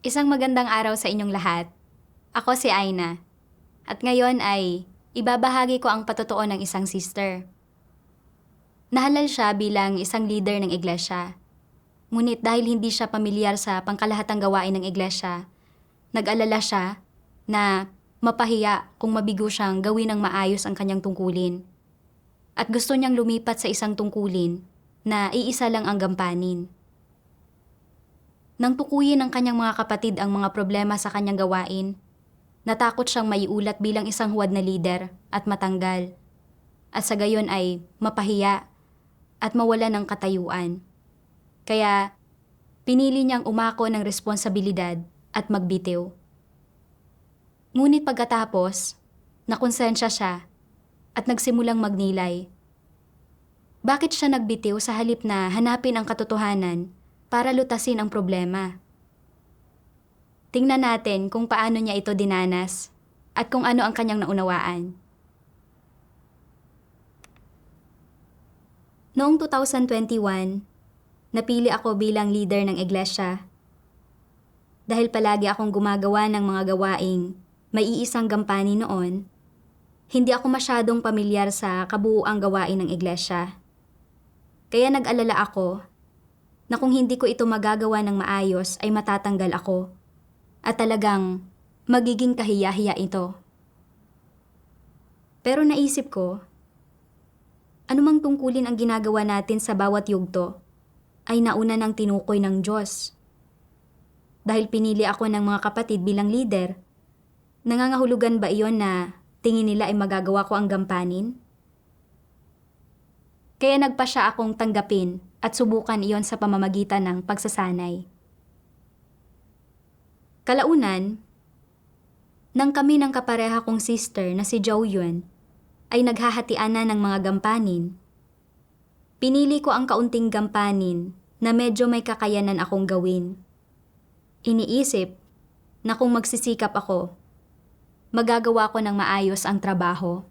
Isang magandang araw sa inyong lahat. Ako si Aina. At ngayon ay ibabahagi ko ang patotoo ng isang sister. Nahalal siya bilang isang leader ng iglesia. Ngunit dahil hindi siya pamilyar sa pangkalahatang gawain ng iglesia, nag-alala siya na mapahiya kung mabigo siyang gawin ng maayos ang kanyang tungkulin. At gusto niyang lumipat sa isang tungkulin na iisa lang ang gampanin. Nang tukuyin ng kanyang mga kapatid ang mga problema sa kanyang gawain, natakot siyang maiulat bilang isang huwad na lider at matanggal. At sa gayon ay mapahiya at mawala ng katayuan. Kaya pinili niyang umako ng responsibilidad at magbitiw. Ngunit pagkatapos, nakonsensya siya at nagsimulang magnilay. Bakit siya nagbitiw sa halip na hanapin ang katotohanan para lutasin ang problema? Tingnan natin kung paano niya ito dinanas at kung ano ang kanyang naunawaan. Noong 2021, napili ako bilang leader ng iglesia. Dahil palagi akong gumagawa ng mga gawaing may iisang gampanin noon, hindi ako masyadong pamilyar sa kabuuang gawain ng iglesia. Kaya nag-alala ako na kung hindi ko ito magagawa ng maayos ay matatanggal ako at talagang magiging kahiya-hiya ito. Pero naisip ko, anumang tungkulin ang ginagawa natin sa bawat yugto ay nauna ng tinukoy ng Diyos. Dahil pinili ako ng mga kapatid bilang leader, nangangahulugan ba iyon na tingin nila ay magagawa ko ang gampanin? Kaya nagpasya akong tanggapin at subukan iyon sa pamamagitan ng pagsasanay. Kalaunan, nang kami ng kapareha kong sister na si Jo Yun ay naghahatian na ng mga gampanin, pinili ko ang kaunting gampanin na medyo may kakayanan akong gawin. Iniisip na kung magsisikap ako, magagawa ko ng maayos ang trabaho.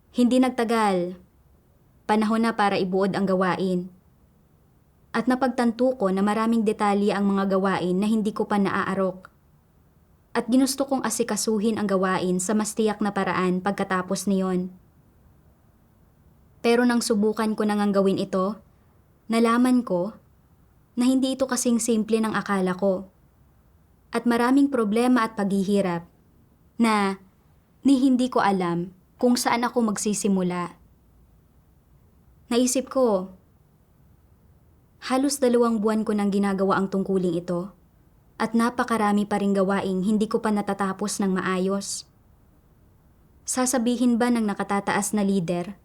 Hindi nagtagal, panahon na para ibuod ang gawain. At napagtanto ko na maraming detalye ang mga gawain na hindi ko pa naaarok. At ginusto kong asikasuhin ang gawain sa mas tiyak na paraan pagkatapos niyon. Pero nang subukan ko nang gawin ito, nalaman ko na hindi ito kasing simple ng akala ko. At maraming problema at paghihirap na hindi ko alam kung saan ako magsisimula. Naisip ko, halos 2 buwan ko nang ginagawa ang tungkuling ito at napakarami pa ring gawaing hindi ko pa natatapos ng maayos. Sasabihin ba ng nakatataas na lider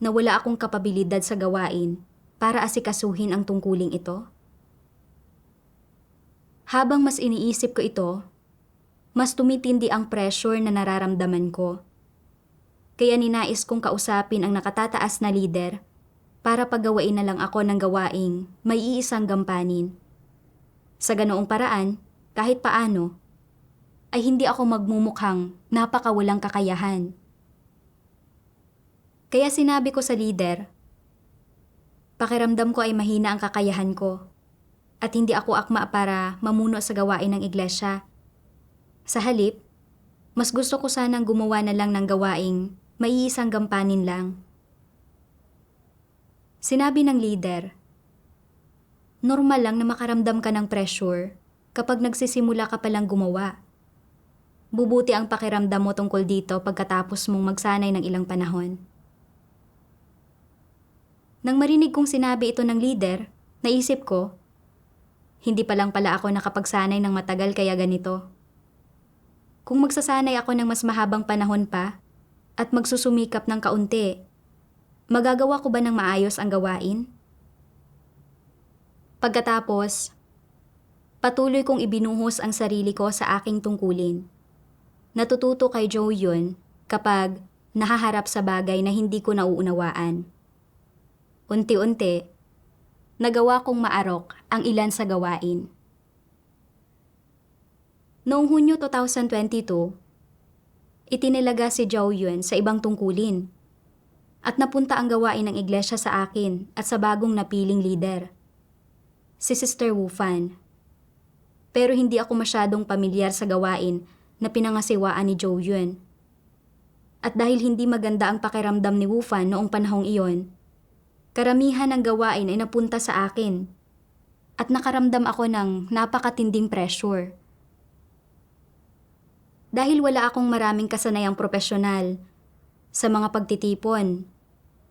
na wala akong kapabilidad sa gawain para asikasuhin ang tungkuling ito? Habang mas iniisip ko ito, mas tumitindi ang pressure na nararamdaman ko. Kaya ninais kong kausapin ang nakatataas na lider para paggawain na lang ako ng gawaing may iisang gampanin. Sa ganoong paraan, kahit paano, ay hindi ako magmumukhang napakawalang kakayahan. Kaya sinabi ko sa lider, pakiramdam ko ay mahina ang kakayahan ko at hindi ako akma para mamuno sa gawain ng iglesia. Sa halip, mas gusto ko sanang gumawa na lang ng gawaing may iisang gampanin lang. Sinabi ng leader, normal lang na makaramdam ka ng pressure kapag nagsisimula ka palang gumawa. Bubuti ang pakiramdam mo tungkol dito pagkatapos mong magsanay ng ilang panahon. Nang marinig kong sinabi ito ng leader, naisip ko, hindi pa lang pala ako nakapagsanay ng matagal kaya ganito. Kung magsasanay ako ng mas mahabang panahon pa at magsusumikap ng kaunti, magagawa ko ba ng maayos ang gawain? Pagkatapos, patuloy kong ibinuhos ang sarili ko sa aking tungkulin. Natututo kay Jo Yun kapag nahaharap sa bagay na hindi ko nauunawaan. Unti-unti, nagawa kong maarok ang ilan sa gawain. Noong Hunyo 2022, itinilaga si Jo Yun sa ibang tungkulin at napunta ang gawain ng iglesia sa akin at sa bagong napiling leader, si Sister Wu Fan. Pero hindi ako masyadong pamilyar sa gawain na pinangasiwaan ni Zhou Yun. At dahil hindi maganda ang pakiramdam ni Wu Fan noong panahong iyon, karamihan ng gawain ay napunta sa akin at nakaramdam ako ng napakatinding pressure. Dahil wala akong maraming kasanayang profesional sa mga pagtitipon,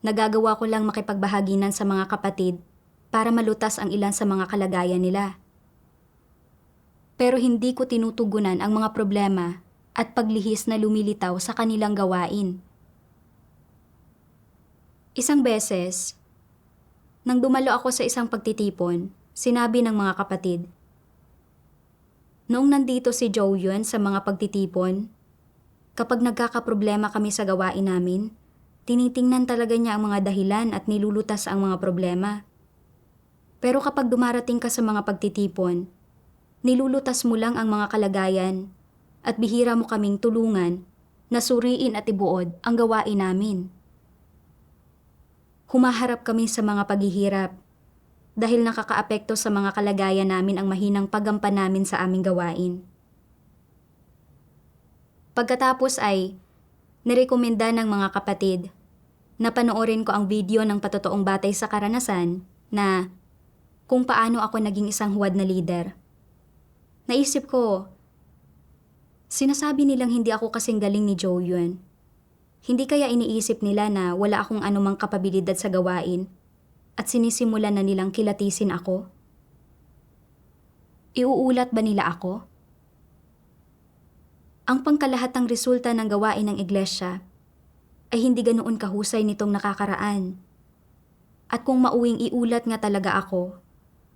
nagagawa ko lang makipagbahaginan sa mga kapatid para malutas ang ilan sa mga kalagayan nila. Pero hindi ko tinutugunan ang mga problema at paglihis na lumilitaw sa kanilang gawain. Isang beses, nang dumalo ako sa isang pagtitipon, sinabi ng mga kapatid, "Noong nandito si Zhou Yun sa mga pagtitipon, kapag nagkakaproblema kami sa gawain namin, tinitingnan talaga niya ang mga dahilan at nilulutas ang mga problema. Pero kapag dumarating ka sa mga pagtitipon, nilulutas mo lang ang mga kalagayan at bihira mo kaming tulungan na suriin at ibuod ang gawain namin. Humaharap kami sa mga paghihirap dahil nakakaapekto sa mga kalagayan namin ang mahinang paggampan namin sa aming gawain." Pagkatapos ay nirekomenda ng mga kapatid na panoorin ko ang video ng patotoong batay sa karanasan na kung paano ako naging isang huwad na leader. Naisip ko, sinasabi nilang hindi ako kasing galing ni Zhou Yun. Hindi kaya iniisip nila na wala akong anumang kapabilidad sa gawain at sinisimulan na nilang kilatisin ako? Iuulat ba nila ako? Ang pangkalahatang resulta ng gawain ng iglesia ay hindi ganoon kahusay nitong nakakaraan. At kung mauwing iulat nga talaga ako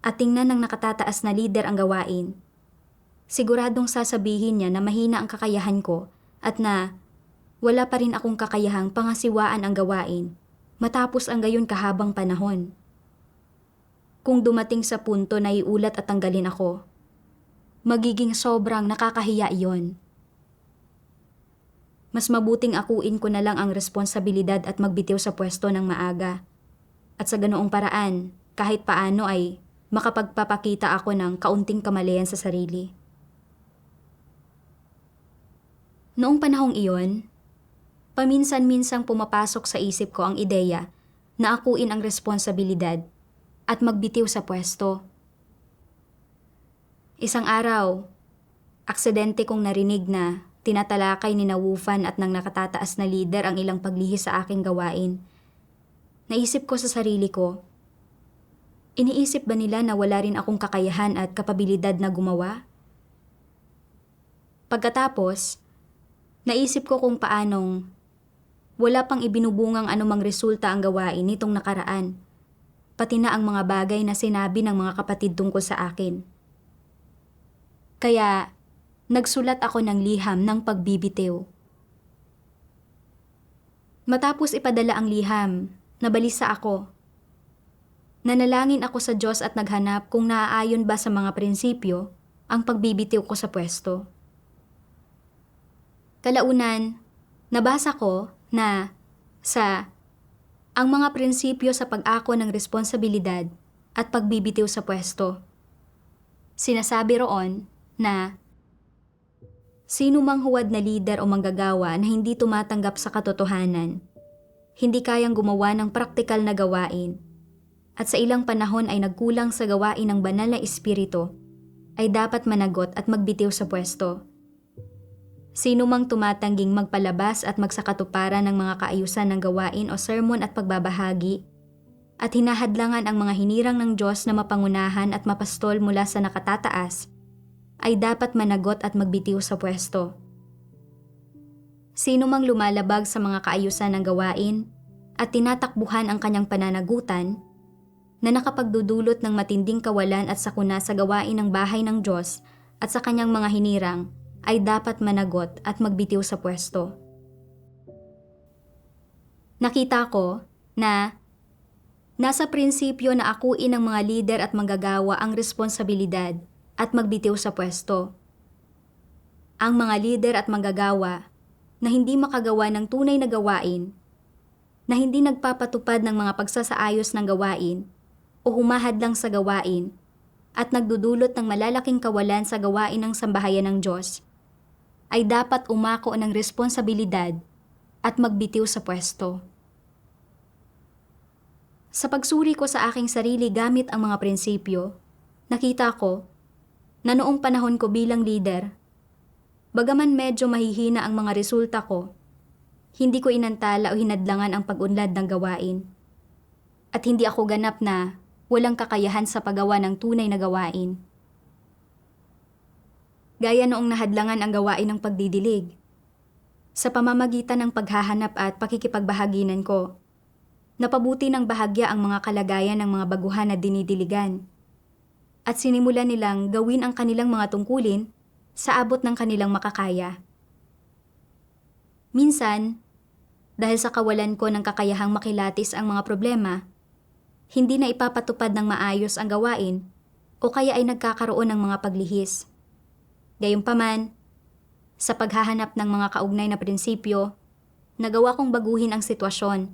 at tingnan ng nakatataas na lider ang gawain, siguradong sasabihin niya na mahina ang kakayahan ko at na wala pa rin akong kakayahang pangasiwaan ang gawain matapos ang gayon kahabang panahon. Kung dumating sa punto na iulat at tanggalin ako, magiging sobrang nakakahiya iyon. Mas mabuting akuin ko na lang ang responsibilidad at magbitiw sa pwesto ng maaga. At sa ganoong paraan, kahit paano ay makapagpapakita ako ng kaunting kamalayan sa sarili. Noong panahong iyon, paminsan-minsang pumapasok sa isip ko ang ideya na akuin ang responsibilidad at magbitiw sa pwesto. Isang araw, aksidente kong narinig na tinatalakay ni Wu Fan at ng nakatataas na lider ang ilang paglihis sa aking gawain. Naisip ko sa sarili ko, iniisip ba nila na wala rin akong kakayahan at kapabilidad na gumawa? Pagkatapos, naisip ko kung paanong wala pang ibinubungang anumang resulta ang gawain nitong nakaraan, pati na ang mga bagay na sinabi ng mga kapatid tungkol sa akin. Kaya, nagsulat ako ng liham ng pagbibitiw. Matapos ipadala ang liham, nabalisa ako. Nanalangin ako sa Diyos at naghanap kung naaayon ba sa mga prinsipyo ang pagbibitiw ko sa pwesto. Kalaunan, nabasa ko na ang mga prinsipyo sa pag-ako ng responsibilidad at pagbibitiw sa pwesto. Sinasabi roon na sino mang huwad na lider o manggagawa na hindi tumatanggap sa katotohanan, hindi kayang gumawa ng praktikal na gawain, at sa ilang panahon ay nagkulang sa gawain ng banal na espiritu, ay dapat managot at magbitiw sa pwesto. Sino mang tumatangging magpalabas at magsakatuparan ng mga kaayusan ng gawain o sermon at pagbabahagi, at hinahadlangan ang mga hinirang ng Diyos na mapangunahan at mapastol mula sa nakatataas, ay dapat managot at magbitiw sa pwesto. Sino mang lumalabag sa mga kaayusan ng gawain at tinatakbuhan ang kanyang pananagutan na nakapagdudulot ng matinding kawalan at sakuna sa gawain ng bahay ng Diyos at sa kanyang mga hinirang, ay dapat managot at magbitiw sa pwesto. Nakita ko na nasa prinsipyo na akuin ng mga lider at manggagawa ang responsibilidad at magbitiw sa pwesto. Ang mga lider at manggagawa na hindi makagawa ng tunay na gawain, na hindi nagpapatupad ng mga pagsasaayos ng gawain o humahad lang sa gawain, at nagdudulot ng malalaking kawalan sa gawain ng sambahayan ng Diyos, ay dapat umako ng responsibilidad at magbitiw sa pwesto. Sa pagsuri ko sa aking sarili gamit ang mga prinsipyo, nakita ko na noong panahon ko bilang leader, bagaman medyo mahihina ang mga resulta ko, hindi ko inantala o hinadlangan ang pag-unlad ng gawain. At hindi ako ganap na walang kakayahan sa paggawa ng tunay na gawain. Gaya noong nahadlangan ang gawain ng pagdidilig. Sa pamamagitan ng paghahanap at pakikipagbahaginan ko, napabuti ng bahagya ang mga kalagayan ng mga baguhan na dinidiligan. At sinimulan nilang gawin ang kanilang mga tungkulin sa abot ng kanilang makakaya. Minsan, dahil sa kawalan ko ng kakayahang makilatis ang mga problema, hindi na ipapatupad ng maayos ang gawain o kaya ay nagkakaroon ng mga paglihis. Gayunpaman, sa paghahanap ng mga kaugnay na prinsipyo, nagawa kong baguhin ang sitwasyon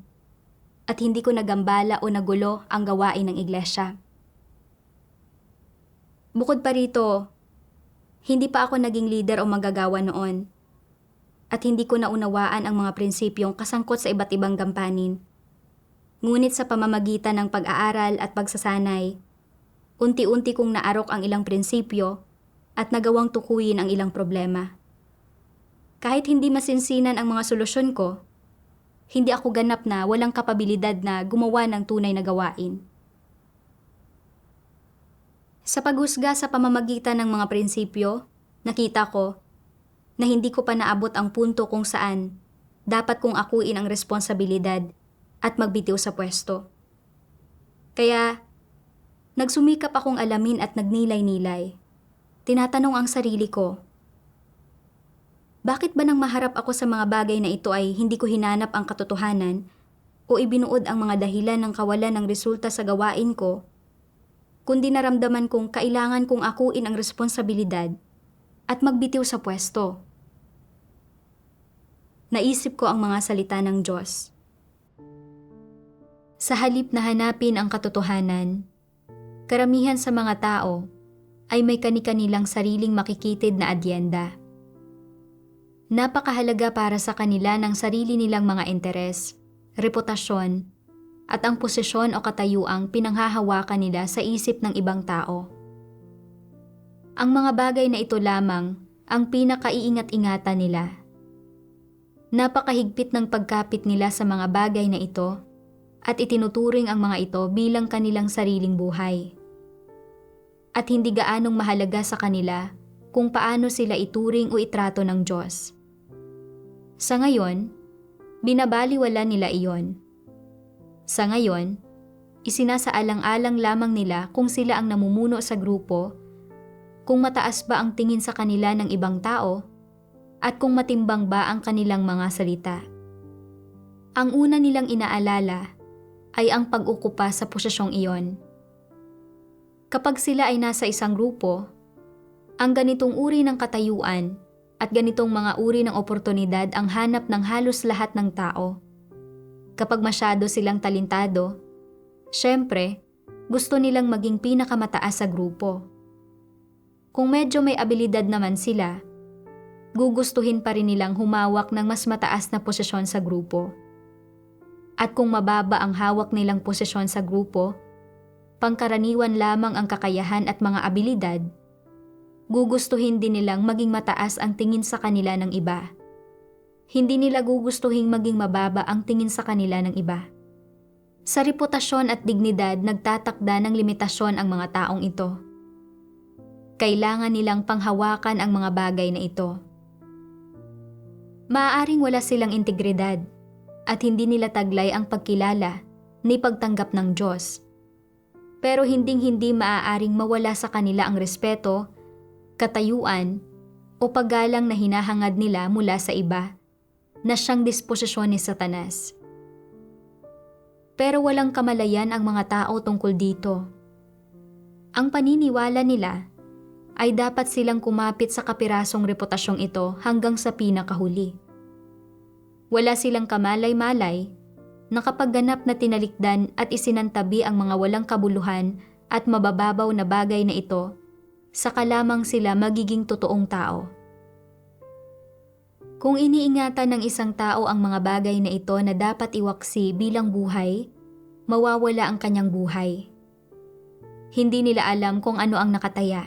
at hindi ko nagambala o nagulo ang gawain ng iglesia. Bukod pa rito, hindi pa ako naging leader o manggagawa noon at hindi ko naunawaan ang mga prinsipyong kasangkot sa iba't ibang gampanin. Ngunit sa pamamagitan ng pag-aaral at pagsasanay, unti-unti kong naarok ang ilang prinsipyo at nagawang tukuyin ang ilang problema. Kahit hindi masinsinan ang mga solusyon ko, hindi ako ganap na walang kapabilidad na gumawa ng tunay na gawain. Sa paghusga sa pamamagitan ng mga prinsipyo, nakita ko na hindi ko pa naabot ang punto kung saan dapat kong akuin ang responsibilidad at magbitiw sa pwesto. Kaya, nagsumikap akong alamin at nagnilay-nilay. Tinatanong ang sarili ko, bakit ba nang maharap ako sa mga bagay na ito ay hindi ko hinanap ang katotohanan o ibinuod ang mga dahilan ng kawalan ng resulta sa gawain ko, kundi naramdaman kong kailangan kong akuin ang responsibilidad at magbitiw sa pwesto. Naisip ko ang mga salita ng Diyos. Sa halip na hanapin ang katotohanan, karamihan sa mga tao ay may kani-kanilang sariling makikitid na adyenda. Napakahalaga para sa kanila ng sarili nilang mga interes, reputasyon, at ang posisyon o katayuang pinanghahawakan nila sa isip ng ibang tao. Ang mga bagay na ito lamang ang pinakaiingat-ingatan nila. Napakahigpit ng pagkapit nila sa mga bagay na ito at itinuturing ang mga ito bilang kanilang sariling buhay. At hindi gaanong mahalaga sa kanila kung paano sila ituring o itrato ng Diyos. Sa ngayon, binabaliwala nila iyon. Sa ngayon, isinasaalang-alang lamang nila kung sila ang namumuno sa grupo, kung mataas ba ang tingin sa kanila ng ibang tao, at kung matimbang ba ang kanilang mga salita. Ang una nilang inaalala ay ang pag-ukupa sa posisyong iyon. Kapag sila ay nasa isang grupo, ang ganitong uri ng katayuan at ganitong mga uri ng oportunidad ang hanap ng halos lahat ng tao. Kapag masyado silang talentado, syempre, gusto nilang maging pinakamataas sa grupo. Kung medyo may abilidad naman sila, gugustuhin pa rin nilang humawak ng mas mataas na posisyon sa grupo. At kung mababa ang hawak nilang posisyon sa grupo, pangkaraniwan lamang ang kakayahan at mga abilidad, gugustuhin din nilang maging mataas ang tingin sa kanila ng iba. Hindi nila gugustuhin maging mababa ang tingin sa kanila ng iba. Sa reputasyon at dignidad nagtatakda ng limitasyon ang mga taong ito. Kailangan nilang panghawakan ang mga bagay na ito. Maaaring wala silang integridad at hindi nila taglay ang pagkilala ni pagtanggap ng Diyos. Pero hinding-hindi maaaring mawala sa kanila ang respeto, katayuan, o paggalang na hinahangad nila mula sa iba na siyang disposisyon ni Satanas. Pero walang kamalayan ang mga tao tungkol dito. Ang paniniwala nila ay dapat silang kumapit sa kapirasong reputasyong ito hanggang sa pinakahuli. Wala silang kamalay-malay na kapag ganap na tinalikdan at isinantabi ang mga walang kabuluhan at mabababaw na bagay na ito, saka lamang sila magiging totoong tao. Kung iniingatan ng isang tao ang mga bagay na ito na dapat iwaksi bilang buhay, mawawala ang kanyang buhay. Hindi nila alam kung ano ang nakataya.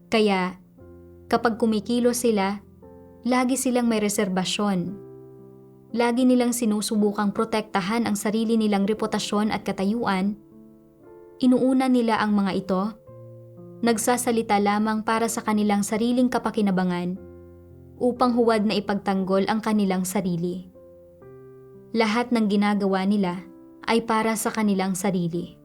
Kaya, kapag kumikilos sila, lagi silang may reserbasyon. Lagi nilang sinusubukang protektahan ang sarili nilang reputasyon at katayuan. Inuuna nila ang mga ito, nagsasalita lamang para sa kanilang sariling kapakinabangan upang huwad na ipagtanggol ang kanilang sarili. Lahat ng ginagawa nila ay para sa kanilang sarili.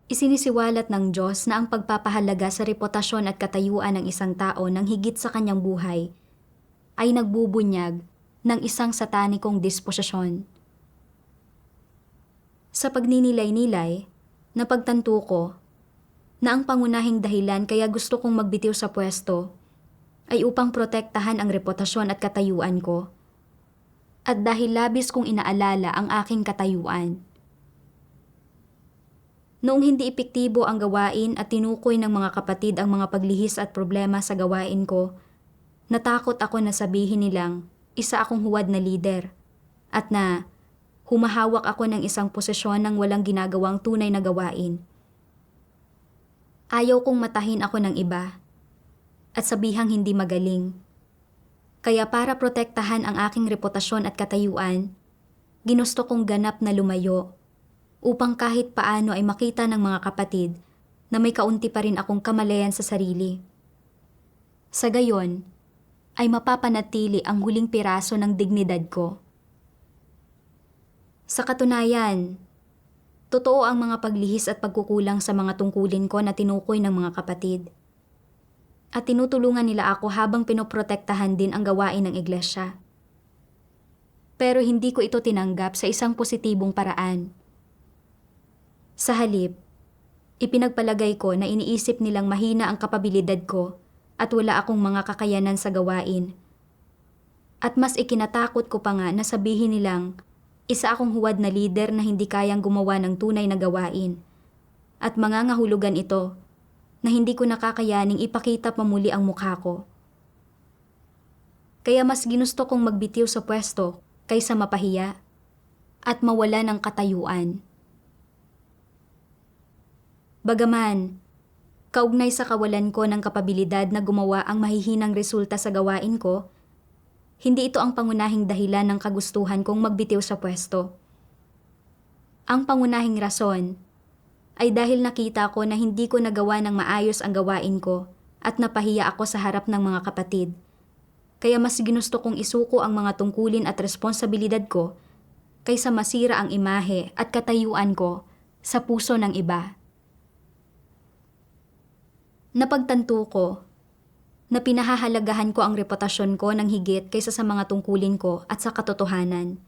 Isinisiwalat ng Diyos na ang pagpapahalaga sa reputasyon at katayuan ng isang tao ng higit sa kanyang buhay ay nagbubunyag ng isang satanikong disposisyon. Sa pagninilay-nilay, napagtanto ko na ang pangunahing dahilan kaya gusto kong magbitiw sa pwesto ay upang protektahan ang reputasyon at katayuan ko, at dahil labis kong inaalala ang aking katayuan. Noong hindi epektibo ang gawain at tinukoy ng mga kapatid ang mga paglihis at problema sa gawain ko, natakot ako na sabihin nilang isa akong huwad na lider at na humahawak ako ng isang posisyon ng walang ginagawang tunay na gawain. Ayaw kong matahin ako ng iba at sabihang hindi magaling. Kaya para protektahan ang aking reputasyon at katayuan, ginusto kong ganap na lumayo upang kahit paano ay makita ng mga kapatid na may kaunti pa rin akong kamalayan sa sarili. Sa gayon, ay mapapanatili ang huling piraso ng dignidad ko. Sa katunayan, totoo ang mga paglihis at pagkukulang sa mga tungkulin ko na tinukoy ng mga kapatid. At tinutulungan nila ako habang pinoprotektahan din ang gawain ng iglesia. Pero hindi ko ito tinanggap sa isang positibong paraan. Sa halip, ipinagpalagay ko na iniisip nilang mahina ang kapabilidad ko at wala akong mga kakayanan sa gawain. At mas ikinatakot ko pa nga na sabihin nilang isa akong huwad na lider na hindi kayang gumawa ng tunay na gawain. At mangangahulugan ito na hindi ko nakakayaning ipakita pa muli ang mukha ko. Kaya mas ginusto kong magbitiw sa pwesto kaysa mapahiya at mawala ng katayuan. Bagaman, kaugnay sa kawalan ko ng kapabilidad na gumawa ang mahihinang resulta sa gawain ko, hindi ito ang pangunahing dahilan ng kagustuhan kong magbitiw sa pwesto. Ang pangunahing rason ay dahil nakita ko na hindi ko nagawa ng maayos ang gawain ko at napahiya ako sa harap ng mga kapatid. Kaya mas ginusto kong isuko ang mga tungkulin at responsibilidad ko kaysa masira ang imahe at katayuan ko sa puso ng iba. Napagtanto ko na pinahahalagahan ko ang reputasyon ko ng higit kaysa sa mga tungkulin ko at sa katotohanan,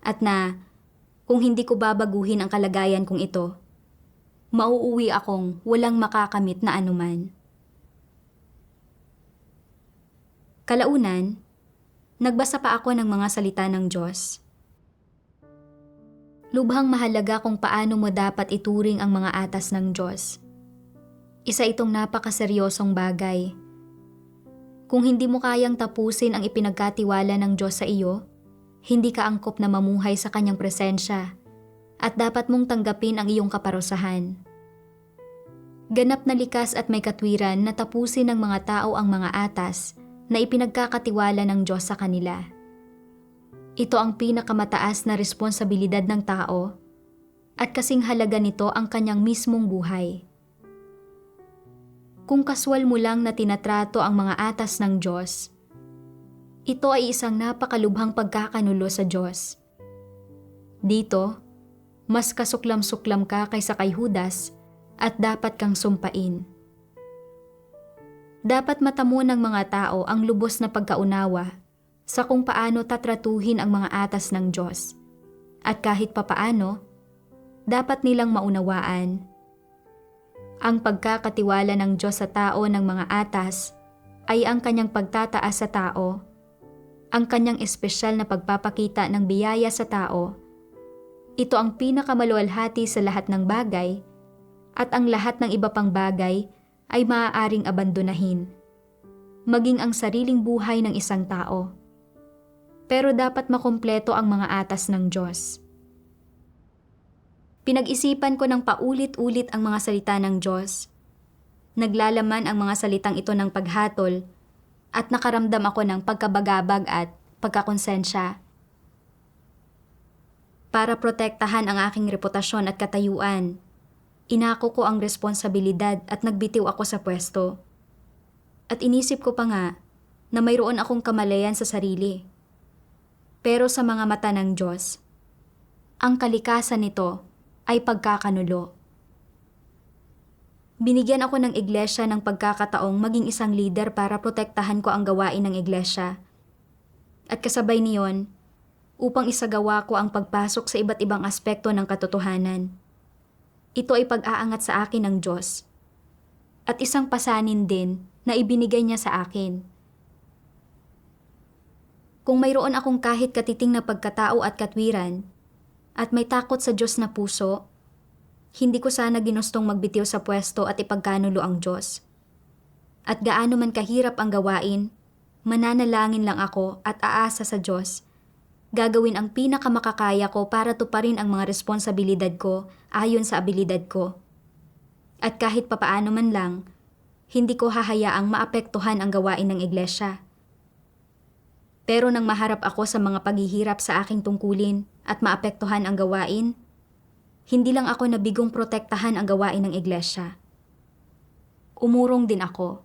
at na kung hindi ko babaguhin ang kalagayan kong ito, mauuwi akong walang makakamit na anuman. Kalaunan, nagbasa pa ako ng mga salita ng Diyos. Lubhang mahalaga kung paano mo dapat ituring ang mga atas ng Diyos. Isa itong napakaseryosong bagay. Kung hindi mo kayang tapusin ang ipinagkatiwala ng Diyos sa iyo, hindi ka angkop na mamuhay sa Kanyang presensya at dapat mong tanggapin ang iyong kaparusahan. Ganap na likas at may katwiran na tapusin ng mga tao ang mga atas na ipinagkakatiwala ng Diyos sa kanila. Ito ang pinakamataas na responsibilidad ng tao at kasing halaga nito ang kanyang mismong buhay. Kung kaswal mo lang na tinatrato ang mga atas ng Diyos, ito ay isang napakalubhang pagkakanulo sa Diyos. Dito, mas kasuklam-suklam ka kaysa kay Judas at dapat kang sumpain. Dapat matamo ng mga tao ang lubos na pagkaunawa sa kung paano tatratuhin ang mga atas ng Diyos. At kahit papaano, dapat nilang maunawaan ang pagkakatiwala ng Diyos sa tao ng mga atas ay ang kanyang pagtataas sa tao, ang kanyang espesyal na pagpapakita ng biyaya sa tao, Ito ang pinakamaluwalhati sa lahat ng bagay at ang lahat ng iba pang bagay ay maaaring abandonahin, maging ang sariling buhay ng isang tao. Pero dapat makumpleto ang mga atas ng Diyos. Pinag-isipan ko ng paulit-ulit ang mga salita ng Diyos. Naglalaman ang mga salitang ito ng paghatol at nakaramdam ako ng pagkabagabag at pagkakonsensya. Para protektahan ang aking reputasyon at katayuan, inako ko ang responsibilidad at nagbitiw ako sa pwesto. At inisip ko pa nga na mayroon akong kamalayan sa sarili. Pero sa mga mata ng Diyos, ang kalikasan nito ay pagkakanulo. Binigyan ako ng iglesia ng pagkakataong maging isang leader para protektahan ko ang gawain ng iglesia. At kasabay niyon, upang isagawa ko ang pagpasok sa iba't ibang aspekto ng katotohanan. Ito ay pag-aangat sa akin ng Diyos. At isang pasanin din na ibinigay niya sa akin. Kung mayroon akong kahit katiting na pagkatao at katwiran, at may takot sa Diyos na puso, hindi ko sana ginustong magbitiw sa pwesto at ipagkanulo ang Diyos. At gaano man kahirap ang gawain, mananalangin lang ako at aasa sa Diyos. Gagawin ang pinakamakakaya ko para tuparin ang mga responsibilidad ko ayon sa abilidad ko. At kahit papaano man lang, hindi ko hahayaang maapektuhan ang gawain ng iglesia. Pero nang maharap ako sa mga paghihirap sa aking tungkulin at maapektuhan ang gawain, hindi lang ako nabigong protektahan ang gawain ng iglesia. Umurong din ako.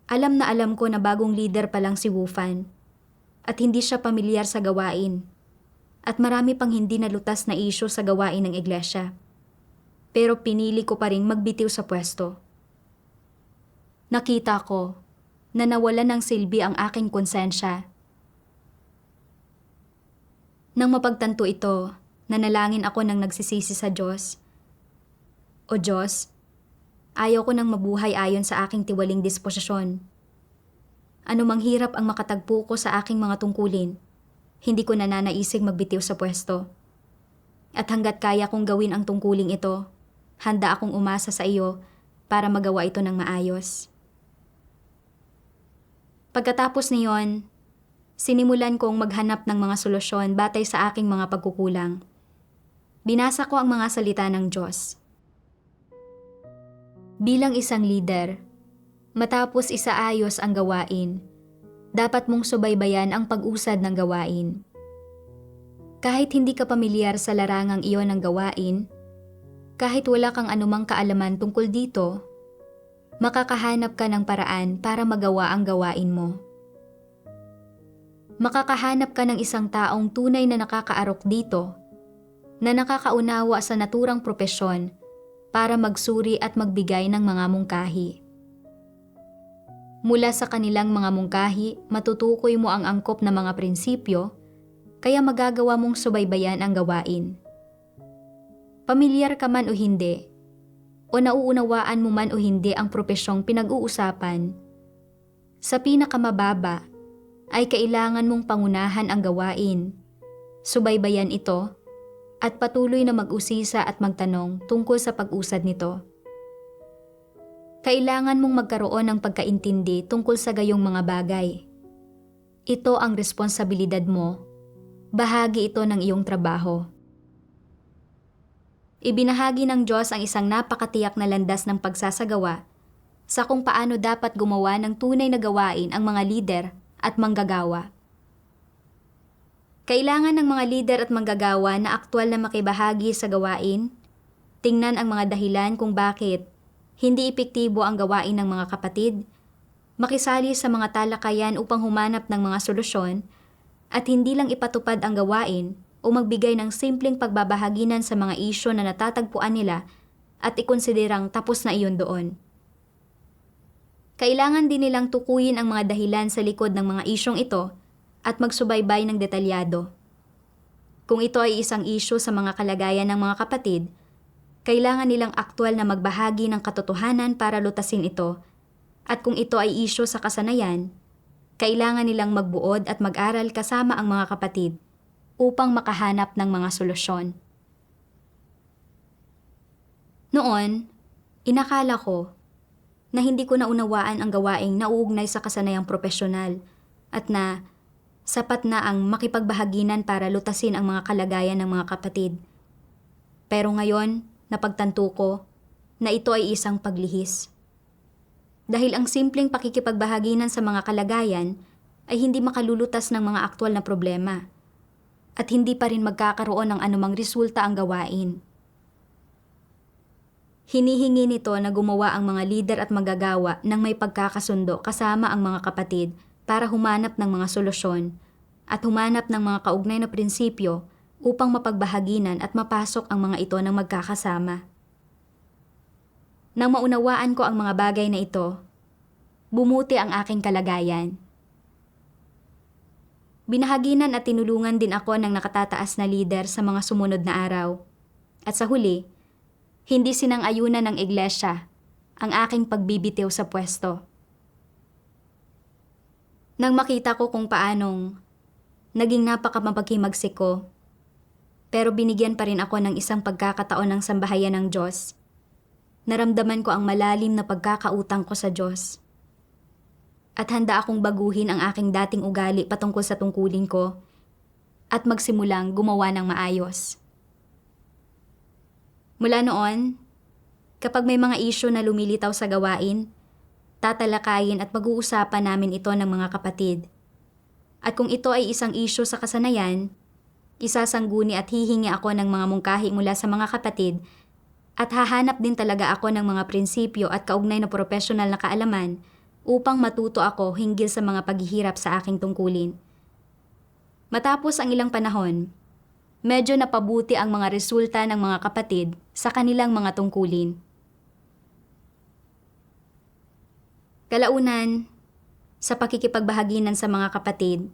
Alam na alam ko na bagong leader pa lang si Wufan at hindi siya pamilyar sa gawain at marami pang hindi nalutas na isyu sa gawain ng iglesia. Pero pinili ko pa ring magbitiw sa pwesto. Nakita ko na nawalan ng silbi ang aking konsensya. Nang mapagtanto ito, nanalangin ako nang nagsisisi sa Diyos. O Diyos, ayaw ko nang mabuhay ayon sa aking tiwaling disposisyon. Anumang hirap ang makatagpo ko sa aking mga tungkulin, hindi ko nananaisig magbitiw sa pwesto. At hanggat kaya kong gawin ang tungkuling ito, handa akong umasa sa iyo para magawa ito ng maayos. Pagkatapos niyon, sinimulan kong maghanap ng mga solusyon batay sa aking mga pagkukulang. Binasa ko ang mga salita ng Diyos. Bilang isang leader, matapos isaayos ang gawain, dapat mong subaybayan ang pag-usad ng gawain. Kahit hindi ka pamilyar sa larangang iyon ng gawain, kahit wala kang anumang kaalaman tungkol dito, makakahanap ka ng paraan para magawa ang gawain mo. Makakahanap ka ng isang taong tunay na nakakaarok dito, na nakakaunawa sa naturang propesyon para magsuri at magbigay ng mga mungkahi. Mula sa kanilang mga mungkahi, matutukoy mo ang angkop na mga prinsipyo, kaya magagawa mong subaybayan ang gawain. Pamilyar ka man o hindi, o nauunawaan mo man o hindi ang propesyong pinag-uusapan, sa pinakamababa ay kailangan mong pangunahan ang gawain, subaybayan ito, at patuloy na mag-usisa at magtanong tungkol sa pag-usad nito. Kailangan mong magkaroon ng pagkaintindi tungkol sa gayong mga bagay. Ito ang responsibilidad mo, bahagi ito ng iyong trabaho. Ibinahagi ng Diyos ang isang napakatiyak na landas ng pagsasagawa sa kung paano dapat gumawa ng tunay na gawain ang mga lider at manggagawa. Kailangan ng mga lider at manggagawa na aktwal na makibahagi sa gawain, tingnan ang mga dahilan kung bakit hindi epektibo ang gawain ng mga kapatid, makisali sa mga talakayan upang humanap ng mga solusyon, at hindi lang ipatupad ang gawain o magbigay ng simpleng pagbabahaginan sa mga isyu na natatagpuan nila at ikonsiderang tapos na iyon doon. Kailangan din nilang tukuyin ang mga dahilan sa likod ng mga isyong ito at magsubaybay ng detalyado. Kung ito ay isang isyu sa mga kalagayan ng mga kapatid, kailangan nilang aktwal na magbahagi ng katotohanan para lutasin ito, at kung ito ay isyu sa kasanayan, kailangan nilang magbuod at mag-aral kasama ang mga kapatid upang makahanap ng mga solusyon. Noon, inakala ko na hindi ko naunawaan ang gawaing nauugnay sa kasanayang propesyonal at na sapat na ang makipagbahaginan para lutasin ang mga kalagayan ng mga kapatid. Pero ngayon, napagtanto ko na ito ay isang paglihis. Dahil ang simpleng pakikipagbahaginan sa mga kalagayan ay hindi makalulutas ng mga aktwal na problema at hindi pa rin magkakaroon ng anumang resulta ang gawain. Hinihingi nito na gumawa ang mga lider at manggagawa ng may pagkakasundo kasama ang mga kapatid para humanap ng mga solusyon at humanap ng mga kaugnay na prinsipyo upang mapagbahaginan at mapasok ang mga ito ng magkakasama. Nang maunawaan ko ang mga bagay na ito, bumuti ang aking kalagayan. Binahaginan at tinulungan din ako ng nakatataas na lider sa mga sumunod na araw. At sa huli, hindi sinang-ayunan ng iglesia ang aking pagbibitiw sa pwesto. Nang makita ko kung paanong naging napakamapaghimagsik ko, pero binigyan pa rin ako ng isang pagkakataon ng sambahayan ng Diyos, naramdaman ko ang malalim na pagkakautang ko sa Diyos. At handa akong baguhin ang aking dating ugali patungkol sa tungkulin ko at magsimulang gumawa ng maayos. Mula noon, kapag may mga isyu na lumilitaw sa gawain, tatalakayin at pag-uusapan namin ito ng mga kapatid. At kung ito ay isang isyu sa kasanayan, isasangguni at hihingi ako ng mga mungkahi mula sa mga kapatid at hahanap din talaga ako ng mga prinsipyo at kaugnay na profesional na kaalaman upang matuto ako hinggil sa mga paghihirap sa aking tungkulin. Matapos ang ilang panahon, medyo napabuti ang mga resulta ng mga kapatid sa kanilang mga tungkulin. Kalaunan, sa pakikipagbahaginan sa mga kapatid,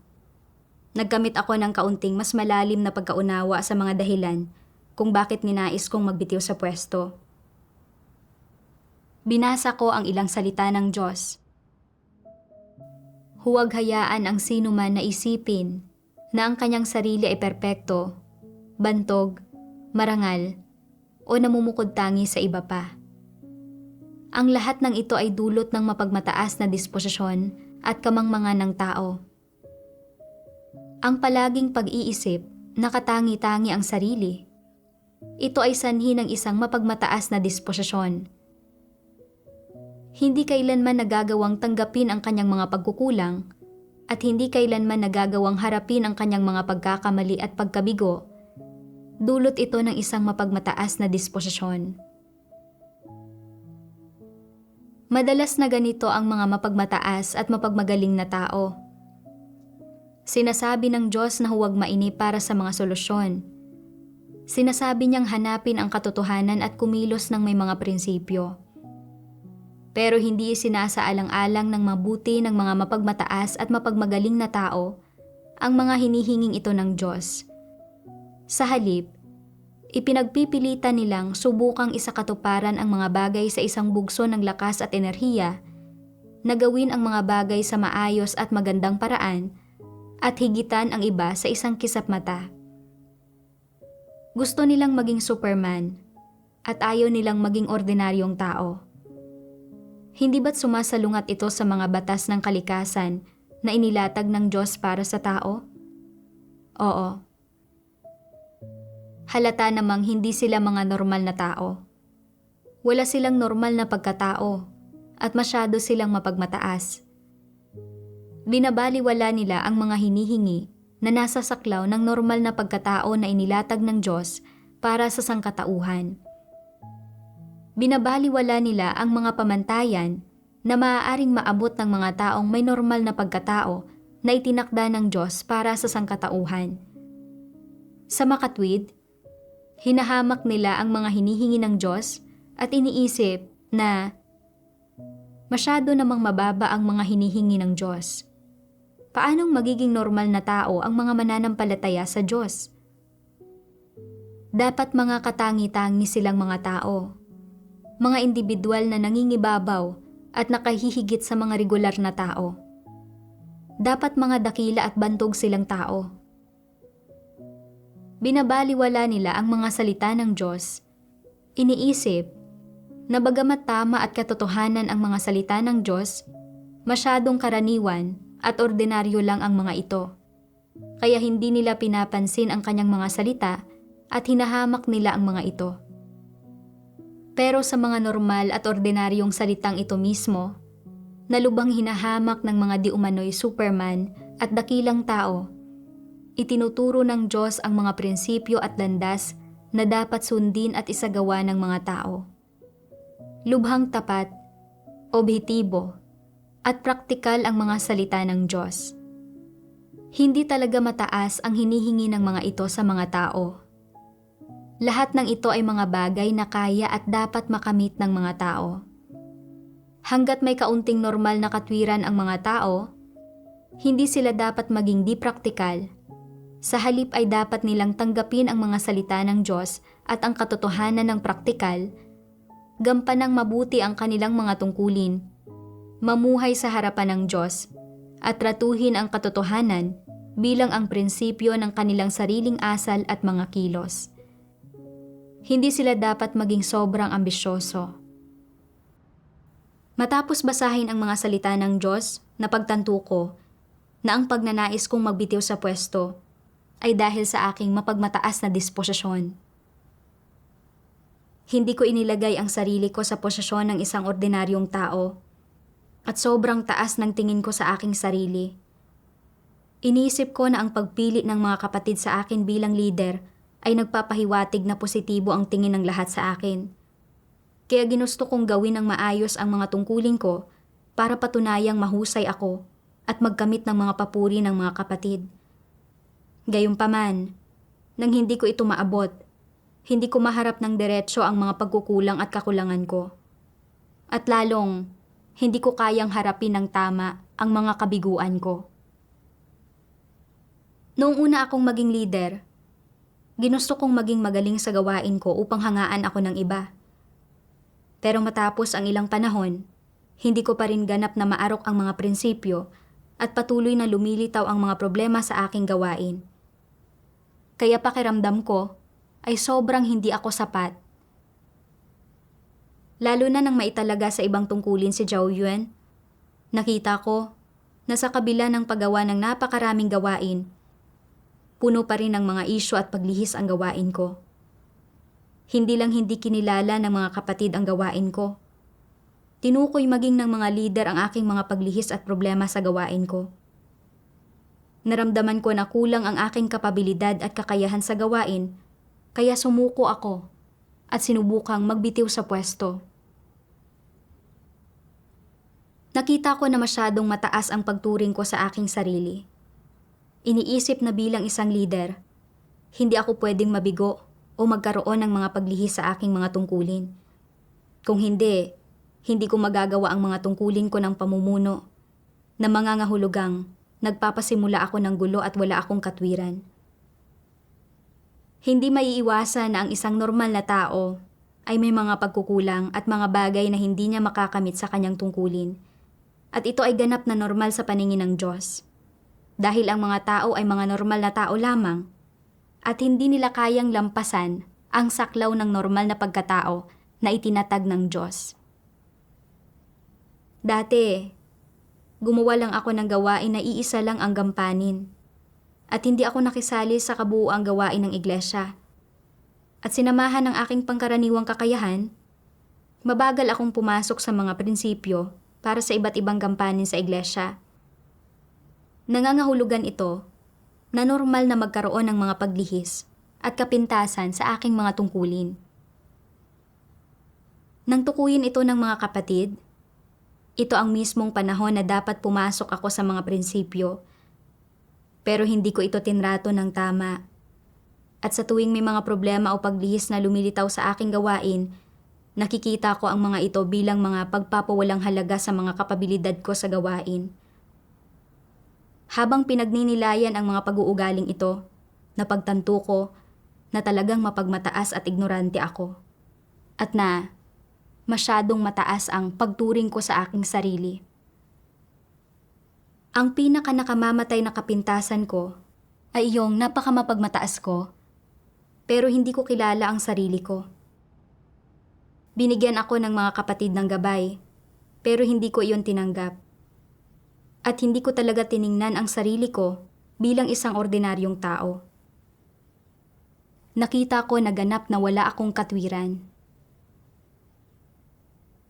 nagkamit ako ng kaunting mas malalim na pagkaunawa sa mga dahilan kung bakit ninais kong magbitiw sa pwesto. Binasa ko ang ilang salita ng Diyos. Huwag hayaan ang sino man na isipin na ang kanyang sarili ay perpekto, bantog, marangal, o namumukod tangi sa iba pa. Ang lahat ng ito ay dulot ng mapagmataas na disposisyon at kamangmangan ng tao. Ang palaging pag-iisip na katangi-tangi ang sarili, ito ay sanhi ng isang mapagmataas na disposisyon. Hindi kailanman nagagawang tanggapin ang kanyang mga pagkukulang at hindi kailanman nagagawang harapin ang kanyang mga pagkakamali at pagkabigo. Dulot ito ng isang mapagmataas na disposisyon. Madalas na ganito ang mga mapagmataas at mapagmagaling na tao. Sinasabi ng Diyos na huwag mainip para sa mga solusyon. Sinasabi niyang hanapin ang katotohanan at kumilos ng may mga prinsipyo. Pero hindi sinasaalang-alang ng mabuti ng mga mapagmataas at mapagmagaling na tao ang mga hinihinging ito ng Diyos. Sa halip, ipinagpipilitan nilang subukang isakatuparan ang mga bagay sa isang bugso ng lakas at enerhiya, na gawin ang mga bagay sa maayos at magandang paraan, at higitan ang iba sa isang kisap mata. Gusto nilang maging Superman, at ayaw nilang maging ordinaryong tao. Hindi ba't sumasalungat ito sa mga batas ng kalikasan na inilatag ng Diyos para sa tao? Oo. Halata namang hindi sila mga normal na tao. Wala silang normal na pagkatao at masyado silang mapagmataas. Binabaliwala nila ang mga hinihingi na nasa saklaw ng normal na pagkatao na inilatag ng Diyos para sa sangkatauhan. Binabaliwala nila ang mga pamantayan na maaaring maabot ng mga taong may normal na pagkatao na itinakda ng Diyos para sa sangkatauhan. Sa makatwid, hinahamak nila ang mga hinihingi ng Diyos at iniisip na masyado namang mababa ang mga hinihingi ng Diyos. Paanong magiging normal na tao ang mga mananampalataya sa Diyos? Dapat mga katangi-tangi silang mga tao. Mga individual na nangingibabaw at nakahihigit sa mga regular na tao. Dapat mga dakila at bantog silang tao. Binabaliwala nila ang mga salita ng Diyos. Iniisip na bagamat tama at katotohanan ang mga salita ng Diyos, masyadong karaniwan at ordinaryo lang ang mga ito. Kaya hindi nila pinapansin ang kanyang mga salita at hinahamak nila ang mga ito. Pero sa mga normal at ordinaryong salitang ito mismo, na lubhang hinahamak ng mga di umano'y Superman at dakilang tao, itinuturo ng Diyos ang mga prinsipyo at landas na dapat sundin at isagawa ng mga tao. Lubhang tapat, objektibo, at praktikal ang mga salita ng Diyos. Hindi talaga mataas ang hinihingi ng mga ito sa mga tao. Lahat ng ito ay mga bagay na kaya at dapat makamit ng mga tao. Hanggat may kaunting normal na katwiran ang mga tao, hindi sila dapat maging di praktikal. Sa halip ay dapat nilang tanggapin ang mga salita ng Diyos at ang katotohanan ng praktikal, gampanang mabuti ang kanilang mga tungkulin, mamuhay sa harapan ng Diyos, at tratuhin ang katotohanan bilang ang prinsipyo ng kanilang sariling asal at mga kilos. Hindi sila dapat maging sobrang ambisyoso. Matapos basahin ang mga salita ng Diyos, napagtanto ko na ang pagnanais kong magbitiw sa pwesto ay dahil sa aking mapagmataas na disposisyon. Hindi ko inilagay ang sarili ko sa posisyon ng isang ordinaryong tao at sobrang taas ng tingin ko sa aking sarili. Iniisip ko na ang pagpili ng mga kapatid sa akin bilang leader ay nagpapahiwatig na positibo ang tingin ng lahat sa akin. Kaya ginusto kong gawin ng maayos ang mga tungkulin ko para patunayang mahusay ako at magkamit ng mga papuri ng mga kapatid. Gayunpaman, nang hindi ko ito maabot, hindi ko maharap ng diretsyo ang mga pagkukulang at kakulangan ko. At lalong, hindi ko kayang harapin ng tama ang mga kabiguan ko. Noong una akong maging leader, ginusto kong maging magaling sa gawain ko upang hangaan ako ng iba. Pero matapos ang ilang panahon, hindi ko pa rin ganap na maarok ang mga prinsipyo at patuloy na lumilitaw ang mga problema sa aking gawain. Kaya pakiramdam ko ay sobrang hindi ako sapat. Lalo na nang maitalaga sa ibang tungkulin si Zhao Yuan, nakita ko na sa kabila ng paggawa ng napakaraming gawain, puno pa rin ng mga isyu at paglihis ang gawain ko. Hindi lang hindi kinilala ng mga kapatid ang gawain ko. Tinukoy maging ng mga lider ang aking mga paglihis at problema sa gawain ko. Naramdaman ko na kulang ang aking kapabilidad at kakayahan sa gawain, kaya sumuko ako at sinubukang magbitiw sa pwesto. Nakita ko na masyadong mataas ang pagturing ko sa aking sarili. Iniisip na bilang isang leader, hindi ako pwedeng mabigo o magkaroon ng mga paglihis sa aking mga tungkulin. Kung hindi ko magagawa ang mga tungkulin ko ng pamumuno na mangangahulugang nagpapasimula ako ng gulo at wala akong katwiran. Hindi maiiwasan na ang isang normal na tao ay may mga pagkukulang at mga bagay na hindi niya makakamit sa kanyang tungkulin. At ito ay ganap na normal sa paningin ng Diyos. Dahil ang mga tao ay mga normal na tao lamang at hindi nila kayang lampasan ang saklaw ng normal na pagkatao na itinatag ng Diyos. Dati, gumawa lang ako ng gawain na iisa lang ang gampanin at hindi ako nakisali sa kabuuang gawain ng iglesia. At sinamahan ng aking pangkaraniwang kakayahan, mabagal akong pumasok sa mga prinsipyo para sa iba't ibang gampanin sa iglesia. Nangangahulugan ito na normal na magkaroon ng mga paglihis at kapintasan sa aking mga tungkulin. Nang tukuyin ito ng mga kapatid, ito ang mismong panahon na dapat pumasok ako sa mga prinsipyo. Pero hindi ko ito tinrato ng tama. At sa tuwing may mga problema o paglihis na lumilitaw sa aking gawain, nakikita ko ang mga ito bilang mga pagpapawalang halaga sa mga kapabilidad ko sa gawain. Habang pinagninilayan ang mga pag-uugaling ito, napagtanto ko na talagang mapagmataas at ignorante ako. At na masyadong mataas ang pagturing ko sa aking sarili. Ang pinaka-nakamamatay na kapintasan ko ay iyong napakamapagmataas ko pero hindi ko kilala ang sarili ko. Binigyan ako ng mga kapatid ng gabay, pero hindi ko iyon tinanggap. At hindi ko talaga tiningnan ang sarili ko bilang isang ordinaryong tao. Nakita ko na ganap na wala akong katwiran.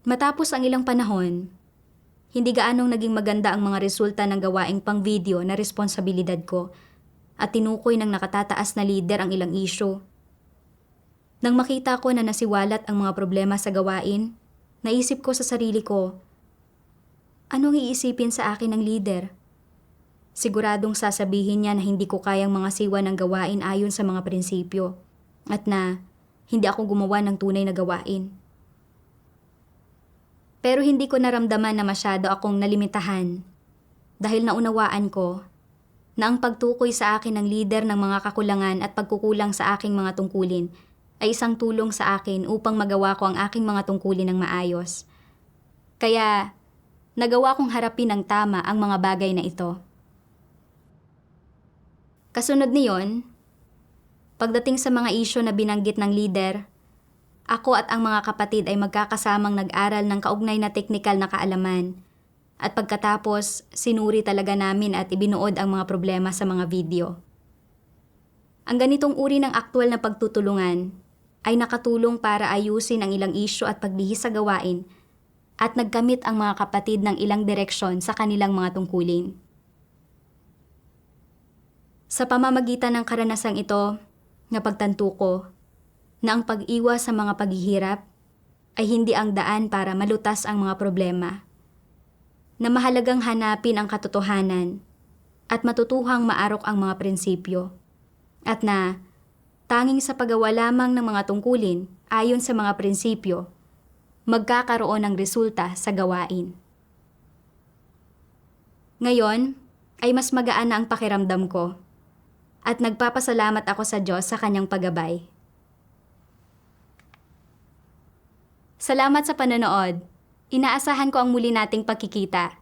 Matapos ang ilang panahon, hindi gaanong naging maganda ang mga resulta ng gawaing pang-video na responsibilidad ko at tinukoy ng nakatataas na lider ang ilang isyu. Nang makita ko na nasiwalat ang mga problema sa gawain, naisip ko sa sarili ko, anong iisipin sa akin ng lider? Siguradong sasabihin niya na hindi ko kayang mga siwa ng gawain ayon sa mga prinsipyo at na hindi ako gumawa ng tunay na gawain. Pero hindi ko naramdaman na masyado akong nalimitahan dahil naunawaan ko na ang pagtukoy sa akin ng lider ng mga kakulangan at pagkukulang sa aking mga tungkulin ay isang tulong sa akin upang magawa ko ang aking mga tungkulin ng maayos. Kaya, nagawa kong harapin ng tama ang mga bagay na ito. Kasunod niyon, pagdating sa mga isyu na binanggit ng lider, ako at ang mga kapatid ay magkakasamang nag-aral ng kaugnay na teknikal na kaalaman. At pagkatapos, sinuri talaga namin at ibinuod ang mga problema sa mga video. Ang ganitong uri ng aktwal na pagtutulungan ay nakatulong para ayusin ang ilang isyu at paglihis sa gawain at nagkamit ang mga kapatid ng ilang direksyon sa kanilang mga tungkulin. Sa pamamagitan ng karanasang ito, napagtanto ko na ang pag-iwas sa mga paghihirap ay hindi ang daan para malutas ang mga problema, na mahalagang hanapin ang katotohanan at matutuhang maarok ang mga prinsipyo, at na tanging sa paggawa lamang ng mga tungkulin ayon sa mga prinsipyo, magkakaroon ng resulta sa gawain. Ngayon ay mas magaan na ang pakiramdam ko at nagpapasalamat ako sa Diyos sa kanyang paggabay. Salamat sa panonood. Inaasahan ko ang muli nating pagkikita.